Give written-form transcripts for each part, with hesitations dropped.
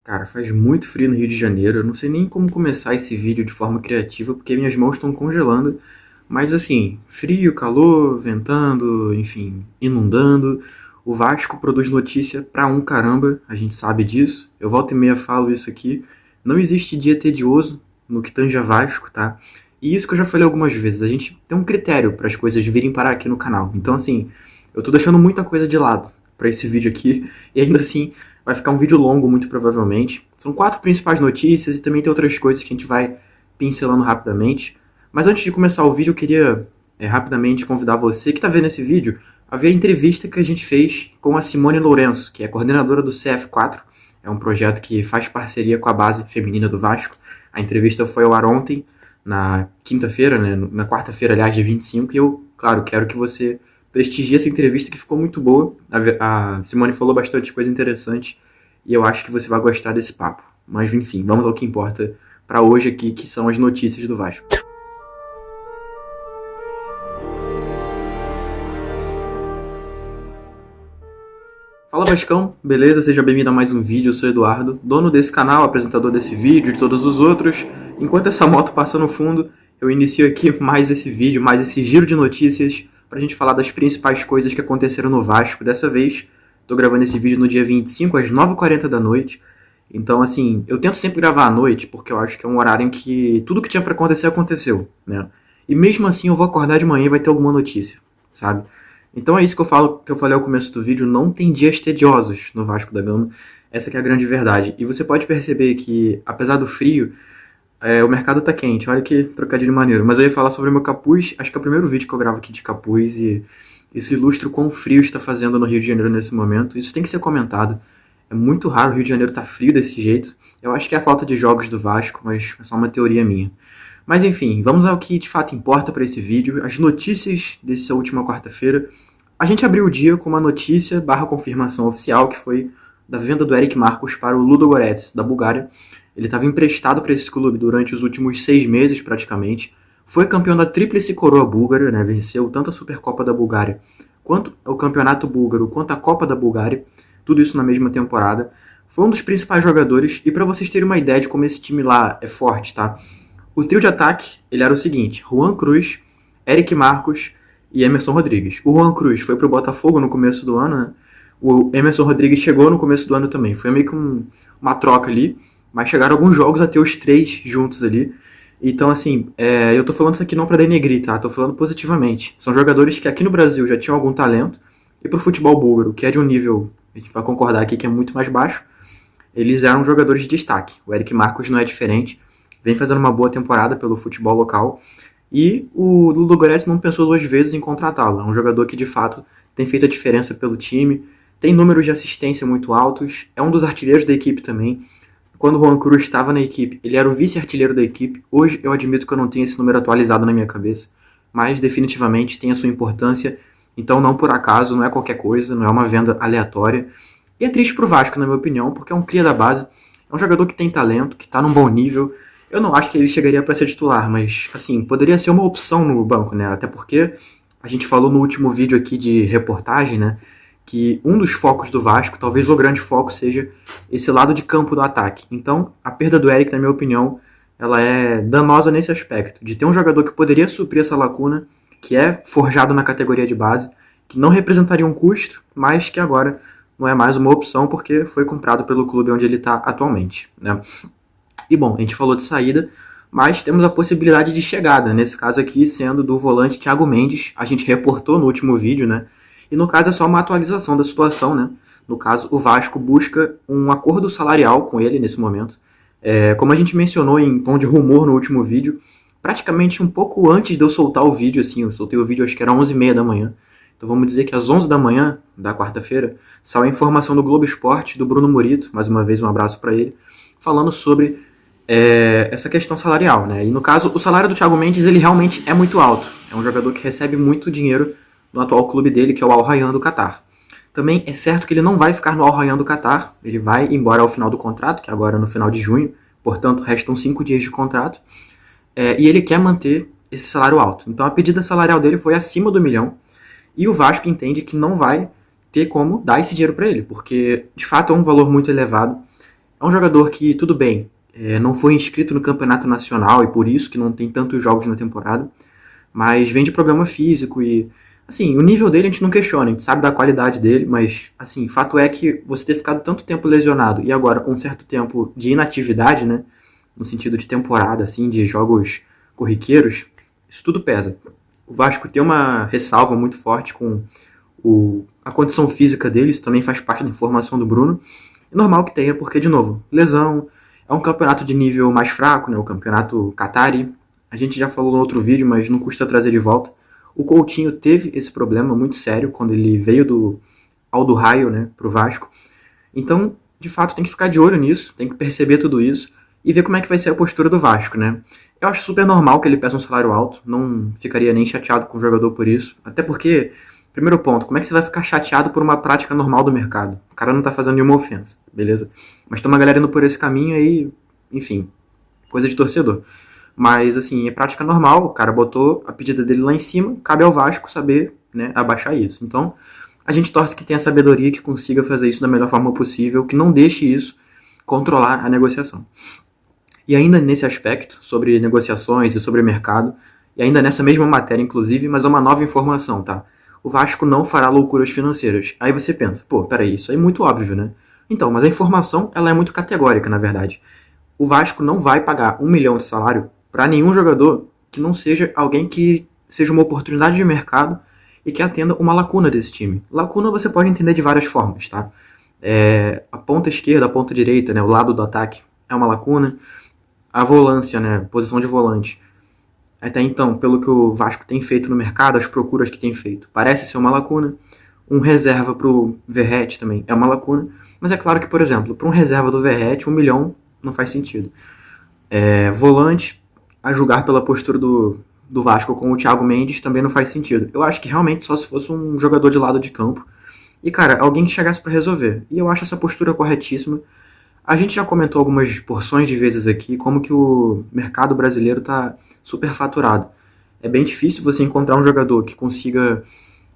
Cara, faz muito frio no Rio de Janeiro. Eu não sei nem como começar esse vídeo de forma criativa, porque minhas mãos estão congelando. Mas assim, frio, calor, ventando, enfim, inundando. O Vasco produz notícia pra um caramba, a gente sabe disso. Eu volta e meia falo isso aqui. Não existe dia tedioso no que tange a Vasco, tá? E isso que eu já falei algumas vezes, a gente tem um critério para as coisas virem parar aqui no canal. Então assim, eu tô deixando muita coisa de lado pra esse vídeo aqui, e ainda assim vai ficar um vídeo longo, muito provavelmente. São 4 principais notícias e também tem outras coisas que a gente vai pincelando rapidamente. Mas antes de começar o vídeo, eu queria rapidamente convidar você que está vendo esse vídeo a ver a entrevista que a gente fez com a Simone Lourenço, que é coordenadora do CF4. É um projeto que faz parceria com a base feminina do Vasco. A entrevista foi ao ar ontem, na quinta-feira, né, na quarta-feira, aliás, dia 25, e eu, claro, quero que você prestigie essa entrevista que ficou muito boa. A Simone falou bastante coisa interessante e eu acho que você vai gostar desse papo. Mas enfim, vamos ao que importa para hoje aqui, que são as notícias do Vasco. Fala Vascão, beleza? Seja bem-vindo a mais um vídeo, eu sou o Eduardo, dono desse canal, apresentador desse vídeo e de todos os outros. Enquanto essa moto passa no fundo, eu inicio aqui mais esse vídeo, mais esse giro de notícias, pra gente falar das principais coisas que aconteceram no Vasco. Dessa vez, tô gravando esse vídeo no dia 25, às 9h40 da noite. Então, assim, eu tento sempre gravar à noite, porque eu acho que é um horário em que tudo que tinha pra acontecer, aconteceu, né? E mesmo assim, eu vou acordar de manhã e vai ter alguma notícia, sabe? Então é isso que eu falo, que eu falei ao começo do vídeo, não tem dias tediosos no Vasco da Gama. Essa que é a grande verdade. E você pode perceber que, apesar do frio, o mercado tá quente. Olha que trocadilho maneiro. Mas eu ia falar sobre o meu capuz. Acho que é o primeiro vídeo que eu gravo aqui de capuz e isso ilustra o quão frio está fazendo no Rio de Janeiro nesse momento. Isso tem que ser comentado. É muito raro o Rio de Janeiro estar frio desse jeito. Eu acho que é a falta de jogos do Vasco, mas é só uma teoria minha. Mas enfim, vamos ao que de fato importa para esse vídeo, as notícias dessa última quarta-feira. A gente abriu o dia com uma notícia barra confirmação oficial, que foi da venda do Eric Marcos para o Ludogorets, da Bulgária. Ele estava emprestado para esse clube durante os últimos 6 meses, praticamente. Foi campeão da Tríplice Coroa Búlgara, né? Venceu tanto a Supercopa da Bulgária, quanto o Campeonato Búlgaro, quanto a Copa da Bulgária. Tudo isso na mesma temporada. Foi um dos principais jogadores, e para vocês terem uma ideia de como esse time lá é forte, tá? O trio de ataque, ele era o seguinte: Juan Cruz, Eric Marcos e Emerson Rodrigues. O Juan Cruz foi pro Botafogo no começo do ano, né? O Emerson Rodrigues chegou no começo do ano também. Foi meio que uma troca ali, mas chegaram alguns jogos a ter os três juntos ali. Então, assim, eu tô falando isso aqui não pra denegrir, tá? Tô falando positivamente. São jogadores que aqui no Brasil já tinham algum talento, e pro futebol búlgaro, que é de um nível, a gente vai concordar aqui, que é muito mais baixo, eles eram jogadores de destaque. O Eric Marcos não é diferente, vem fazendo uma boa temporada pelo futebol local, e o Ludogorets não pensou 2 vezes em contratá-lo. É um jogador que, de fato, tem feito a diferença pelo time, tem números de assistência muito altos, é um dos artilheiros da equipe também. Quando o Juan Cruz estava na equipe, ele era o vice-artilheiro da equipe. Hoje eu admito que eu não tenho esse número atualizado na minha cabeça, mas definitivamente tem a sua importância. Então, não por acaso, não é qualquer coisa, não é uma venda aleatória. E é triste pro Vasco, na minha opinião, porque é um cria da base, é um jogador que tem talento, que está num bom nível. Eu não acho que ele chegaria para ser titular, mas, assim, poderia ser uma opção no banco, né? Até porque a gente falou no último vídeo aqui de reportagem, né? Que um dos focos do Vasco, talvez o grande foco, seja esse lado de campo do ataque. Então, a perda do Eric, na minha opinião, ela é danosa nesse aspecto, de ter um jogador que poderia suprir essa lacuna, que é forjado na categoria de base, que não representaria um custo, mas que agora não é mais uma opção porque foi comprado pelo clube onde ele está atualmente, né? E bom, a gente falou de saída, mas temos a possibilidade de chegada, nesse caso aqui sendo do volante Thiago Mendes. A gente reportou no último vídeo, né? E no caso é só uma atualização da situação, né? No caso, o Vasco busca um acordo salarial com ele nesse momento. Como a gente mencionou em tom de rumor no último vídeo, praticamente um pouco antes de eu soltar o vídeo, assim, eu soltei o vídeo acho que era 11h30 da manhã. Então vamos dizer que às 11 da manhã da quarta-feira saiu a informação do Globo Esporte, do Bruno Murito, mais uma vez um abraço para ele, falando sobre essa questão salarial, né? E no caso, o salário do Thiago Mendes, ele realmente é muito alto. É um jogador que recebe muito dinheiro no atual clube dele, que é o Al Rayyan do Catar. Também é certo que ele não vai ficar no Al Rayyan do Catar, ele vai embora ao final do contrato, que é agora no final de junho, portanto restam 5 dias de contrato, e ele quer manter esse salário alto. Então a pedida salarial dele foi acima do 1 milhão, e o Vasco entende que não vai ter como dar esse dinheiro para ele, porque de fato é um valor muito elevado. É um jogador que, tudo bem, não foi inscrito no campeonato nacional e por isso que não tem tantos jogos na temporada, mas vem de problema físico e, assim, o nível dele a gente não questiona, a gente sabe da qualidade dele, mas, assim, fato é que você ter ficado tanto tempo lesionado e agora com um certo tempo de inatividade, né, no sentido de temporada, assim, de jogos corriqueiros, isso tudo pesa. O Vasco tem uma ressalva muito forte com a condição física dele, isso também faz parte da informação do Bruno. É normal que tenha, porque, de novo, lesão, é um campeonato de nível mais fraco, né, o campeonato Qatari. A gente já falou no outro vídeo, mas não custa trazer de volta. O Coutinho teve esse problema muito sério quando ele veio do Aldo Raio, né, pro Vasco. Então, de fato, tem que ficar de olho nisso, tem que perceber tudo isso e ver como é que vai ser a postura do Vasco, né? Eu acho super normal que ele peça um salário alto, não ficaria nem chateado com o jogador por isso, até porque, primeiro ponto, como é que você vai ficar chateado por uma prática normal do mercado? O cara não tá fazendo nenhuma ofensa, beleza? Mas tem uma galera indo por esse caminho aí, enfim, coisa de torcedor. Mas, assim, é prática normal, o cara botou a pedida dele lá em cima, cabe ao Vasco saber, né, abaixar isso. Então, a gente torce que tenha sabedoria, que consiga fazer isso da melhor forma possível, que não deixe isso controlar a negociação. E ainda nesse aspecto, sobre negociações e sobre mercado, e ainda nessa mesma matéria, inclusive, mas é uma nova informação, tá? O Vasco não fará loucuras financeiras. Aí você pensa, pô, peraí, isso aí é muito óbvio, né? Então, mas a informação, ela é muito categórica, na verdade. O Vasco não vai pagar 1 milhão de salário para nenhum jogador que não seja alguém que seja uma oportunidade de mercado e que atenda uma lacuna desse time. Lacuna você pode entender de várias formas, tá? A ponta esquerda, a ponta direita, né, o lado do ataque é uma lacuna. A volância, né, posição de volante. Até então, pelo que o Vasco tem feito no mercado, as procuras que tem feito, parece ser uma lacuna. Um reserva para o Verratti também é uma lacuna. Mas é claro que, por exemplo, para um reserva do Verratti, 1 milhão não faz sentido. Volante, a julgar pela postura do Vasco com o Thiago Mendes, também não faz sentido. Eu acho que realmente só se fosse um jogador de lado de campo. E, cara, alguém que chegasse para resolver. E eu acho essa postura corretíssima. A gente já comentou algumas porções de vezes aqui como que o mercado brasileiro está superfaturado. É bem difícil você encontrar um jogador que consiga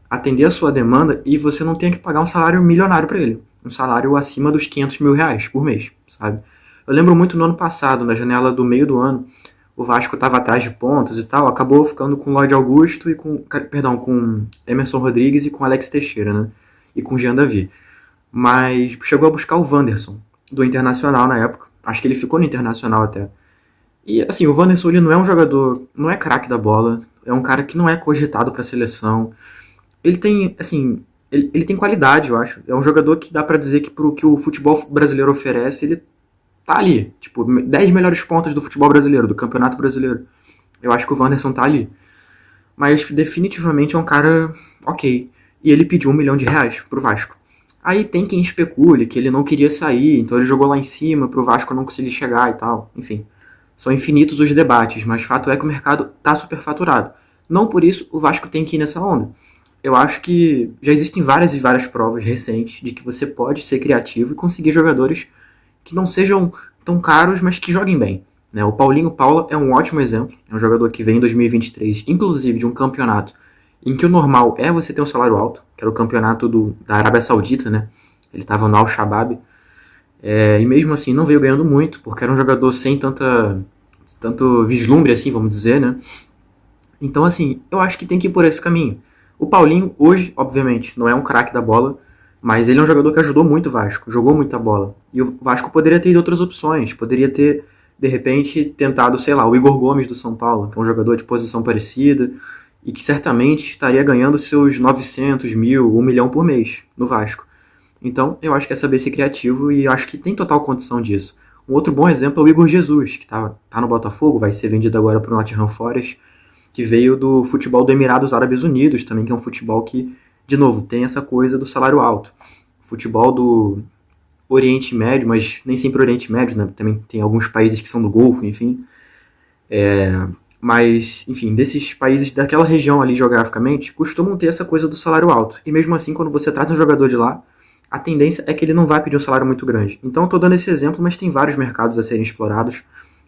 atender a sua demanda e você não tenha que pagar um salário milionário para ele. Um salário acima dos 500 mil reais por mês, sabe? Eu lembro muito no ano passado, na janela do meio do ano, o Vasco estava atrás de pontas e tal, acabou ficando com Lloyd Augusto e com Emerson Rodrigues e com Alex Teixeira, né? E com Jean Davi. Mas chegou a buscar o Wanderson, do Internacional na época. Acho que ele ficou no Internacional até. E, assim, o Wanderson ele não é um jogador, não é craque da bola, é um cara que não é cogitado para a seleção. Ele tem, assim, ele tem qualidade, eu acho. É um jogador que dá para dizer que pro que o futebol brasileiro oferece, ele tá ali. Tipo, 10 melhores pontas do futebol brasileiro, do Campeonato Brasileiro. Eu acho que o Wanderson tá ali. Mas definitivamente é um cara ok. E ele pediu 1 milhão de reais pro Vasco. Aí tem quem especule que ele não queria sair, então ele jogou lá em cima pro Vasco não conseguir chegar e tal. Enfim, são infinitos os debates, mas fato é que o mercado tá superfaturado. Não por isso o Vasco tem que ir nessa onda. Eu acho que já existem várias e várias provas recentes de que você pode ser criativo e conseguir jogadores que não sejam tão caros, mas que joguem bem. Né? O Paulinho Paula é um ótimo exemplo. É um jogador que vem em 2023, inclusive de um campeonato em que o normal é você ter um salário alto, que era o campeonato da Arábia Saudita, né? Ele estava no Al-Shabaab. E mesmo assim não veio ganhando muito, porque era um jogador sem tanto vislumbre, assim, vamos dizer, né? Então, assim, eu acho que tem que ir por esse caminho. O Paulinho, hoje, obviamente, não é um craque da bola, mas ele é um jogador que ajudou muito o Vasco, jogou muita bola. E o Vasco poderia ter ido outras opções, poderia ter, de repente, tentado, sei lá, o Igor Gomes do São Paulo, que é um jogador de posição parecida, e que certamente estaria ganhando seus 900 mil, 1 milhão por mês no Vasco. Então, eu acho que é saber ser criativo e acho que tem total condição disso. Um outro bom exemplo é o Igor Jesus, que tá no Botafogo, vai ser vendido agora para o Nottingham Forest, que veio do futebol do Emirados Árabes Unidos também, que é um futebol que, de novo, tem essa coisa do salário alto. Futebol do Oriente Médio, mas nem sempre Oriente Médio, né? Também tem alguns países que são do Golfo, enfim. Mas, enfim, desses países daquela região ali geograficamente, costumam ter essa coisa do salário alto. E mesmo assim, quando você traz um jogador de lá, a tendência é que ele não vai pedir um salário muito grande. Então, eu estou dando esse exemplo, mas tem vários mercados a serem explorados.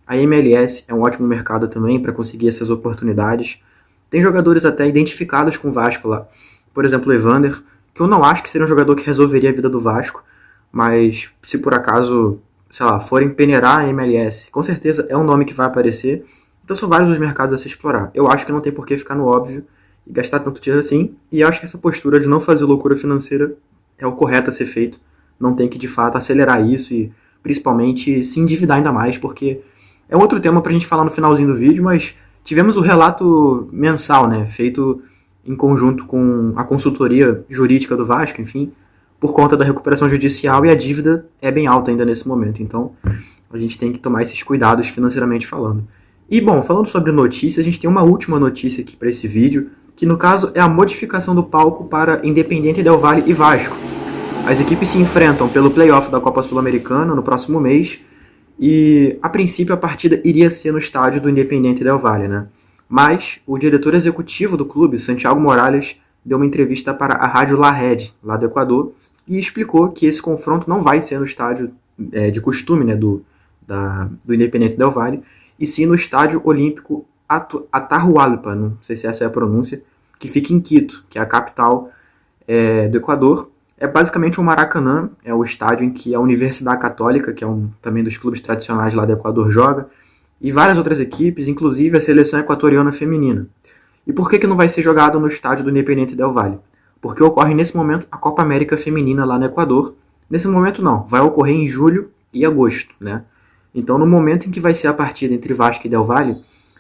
A MLS é um ótimo mercado também para conseguir essas oportunidades. Tem jogadores até identificados com o Vasco lá. Por exemplo, o Evander, que eu não acho que seria um jogador que resolveria a vida do Vasco, mas se por acaso sei lá, forem peneirar a MLS, com certeza é um nome que vai aparecer. Então são vários os mercados a se explorar. Eu acho que não tem por que ficar no óbvio e gastar tanto dinheiro assim. E eu acho que essa postura de não fazer loucura financeira é o correto a ser feito. Não tem que, de fato, acelerar isso e, principalmente, se endividar ainda mais, porque é um outro tema pra gente falar no finalzinho do vídeo, mas tivemos o relato mensal, né, feito em conjunto com a consultoria jurídica do Vasco, enfim, por conta da recuperação judicial, e a dívida é bem alta ainda nesse momento. Então, a gente tem que tomar esses cuidados financeiramente falando. E, bom, falando sobre notícias, a gente tem uma última notícia aqui para esse vídeo, que no caso é a modificação do palco para Independiente Del Valle e Vasco. As equipes se enfrentam pelo playoff da Copa Sul-Americana no próximo mês, e a princípio a partida iria ser no estádio do Independiente Del Valle, né? Mas o diretor executivo do clube, Santiago Morales, deu uma entrevista para a rádio La Red, lá do Equador, e explicou que esse confronto não vai ser no estádio de costume, né, do Independiente Del Valle, e sim no Estádio Olímpico Atahualpa, não sei se essa é a pronúncia, que fica em Quito, que é a capital do Equador. É basicamente um Maracanã, é o estádio em que a Universidade Católica, que é também dos clubes tradicionais lá do Equador, joga, e várias outras equipes, inclusive a seleção equatoriana feminina. E por que não vai ser jogado no estádio do Independiente Del Valle? Porque ocorre nesse momento a Copa América Feminina lá no Equador. Nesse momento não, vai ocorrer em julho e agosto, né? Então, no momento em que vai ser a partida entre Vasco e Del Valle,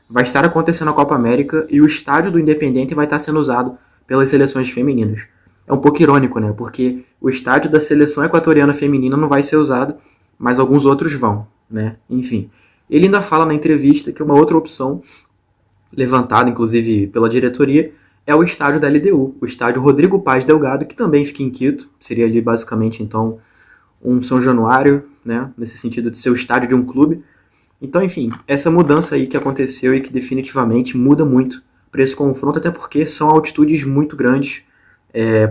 vai estar acontecendo a Copa América e o estádio do Independiente vai estar sendo usado pelas seleções femininas. É um pouco irônico, né? Porque o estádio da seleção equatoriana feminina não vai ser usado, mas alguns outros vão, né? Enfim. Ele ainda fala na entrevista que uma outra opção, levantada inclusive pela diretoria, é o estádio da LDU, o estádio Rodrigo Paz Delgado, que também fica em Quito. Seria ali basicamente, então, um São Januário, né, nesse sentido de ser o estádio de um clube. Então, enfim, essa mudança aí que aconteceu e que definitivamente muda muito para esse confronto, até porque são altitudes muito grandes.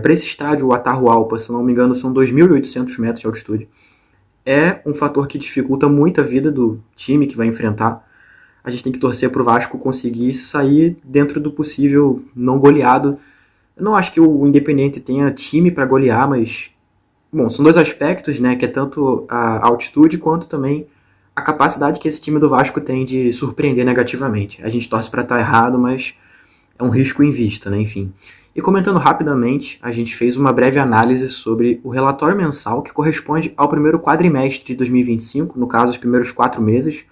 Para esse estádio, o Atahualpa, se não me engano, são 2.800 metros de altitude. É um fator que dificulta muito a vida do time que vai enfrentar. A gente tem que torcer para o Vasco conseguir sair dentro do possível não goleado. Eu não acho que o Independiente tenha time para golear, mas bom, são dois aspectos, né, que é tanto a altitude quanto também a capacidade que esse time do Vasco tem de surpreender negativamente. A gente torce para estar errado, mas é um risco em vista, né, enfim. E comentando rapidamente, a gente fez uma breve análise sobre o relatório mensal que corresponde ao primeiro quadrimestre de 2025, no caso, os primeiros 4 meses.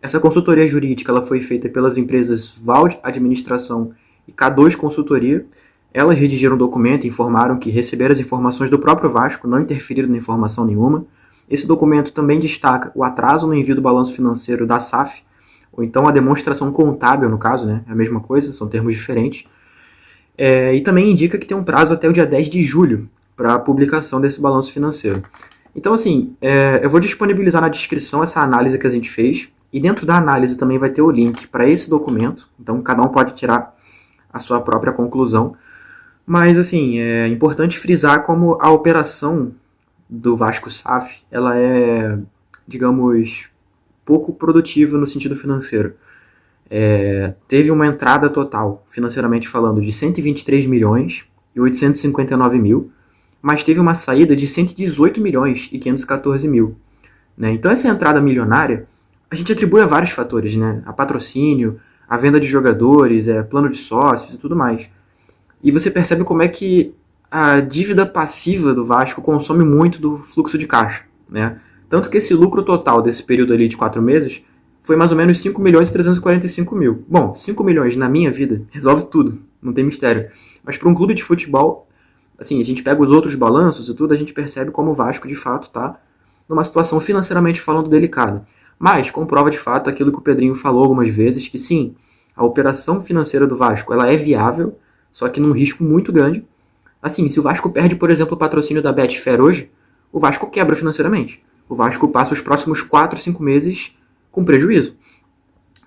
Essa consultoria jurídica ela foi feita pelas empresas Vald Administração e K2 Consultoria. Elas redigiram o documento e informaram que receberam as informações do próprio Vasco, não interferiram na informação nenhuma. Esse documento também destaca o atraso no envio do balanço financeiro da SAF, ou então a demonstração contábil, no caso, né? É a mesma coisa, são termos diferentes. E também indica que tem um prazo até o dia 10 de julho para a publicação desse balanço financeiro. Então, assim, eu vou disponibilizar na descrição essa análise que a gente fez, e dentro da análise também vai ter o link para esse documento, então cada um pode tirar a sua própria conclusão. Mas, assim, é importante frisar como a operação do Vasco SAF, ela é, digamos, pouco produtiva no sentido financeiro. Teve uma entrada total, financeiramente falando, de 123 milhões e 859 mil, mas teve uma saída de 118 milhões e 514 mil. Né? Então, essa entrada milionária, a gente atribui a vários fatores, né? A patrocínio, a venda de jogadores, plano de sócios e tudo mais. E você percebe como é que a dívida passiva do Vasco consome muito do fluxo de caixa, né? Tanto que esse lucro total desse período ali de 4 meses foi mais ou menos 5 milhões e 345 mil. Bom, 5 milhões na minha vida resolve tudo, não tem mistério. Mas para um clube de futebol, assim, a gente pega os outros balanços e tudo, a gente percebe como o Vasco de fato está numa situação financeiramente falando delicada. Mas comprova de fato aquilo que o Pedrinho falou algumas vezes, que sim, a operação financeira do Vasco ela é viável, só que num risco muito grande. Assim, se o Vasco perde, por exemplo, o patrocínio da Betfair hoje, o Vasco quebra financeiramente. O Vasco passa os próximos 4, 5 meses com prejuízo.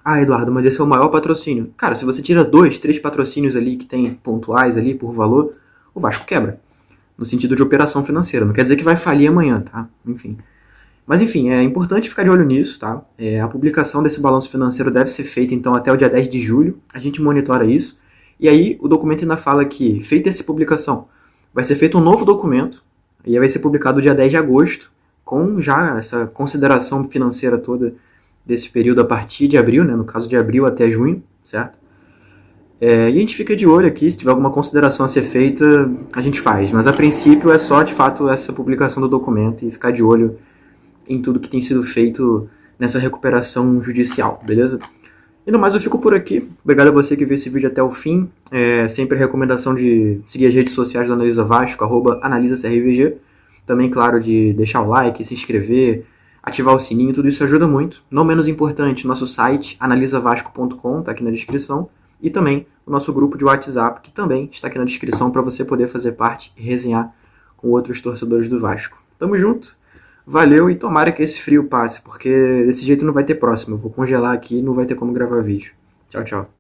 Ah, Eduardo, mas esse é o maior patrocínio. Cara, se você tira 2, 3 patrocínios ali que tem pontuais ali por valor, o Vasco quebra. No sentido de operação financeira. Não quer dizer que vai falir amanhã, tá? Enfim. Mas enfim, é importante ficar de olho nisso, tá? A publicação desse balanço financeiro deve ser feita, então, até o dia 10 de julho. A gente monitora isso. E aí, o documento ainda fala que, feita essa publicação, vai ser feito um novo documento, e aí vai ser publicado dia 10 de agosto, com já essa consideração financeira toda desse período a partir de abril, né, no caso de abril até junho, certo? E a gente fica de olho aqui, se tiver alguma consideração a ser feita, a gente faz. Mas a princípio é só, de fato, essa publicação do documento e ficar de olho em tudo que tem sido feito nessa recuperação judicial, beleza? E no mais eu fico por aqui. Obrigado a você que viu esse vídeo até o fim. Sempre a recomendação de seguir as redes sociais do Analisa Vasco, @AnalisaCRVG. Também, claro, de deixar o like, se inscrever, ativar o sininho, tudo isso ajuda muito. Não menos importante, nosso site, analisavasco.com, está aqui na descrição. E também o nosso grupo de WhatsApp, que também está aqui na descrição para você poder fazer parte e resenhar com outros torcedores do Vasco. Tamo junto, valeu e tomara que esse frio passe, porque desse jeito não vai ter próximo. Eu vou congelar aqui e não vai ter como gravar vídeo. Tchau, tchau.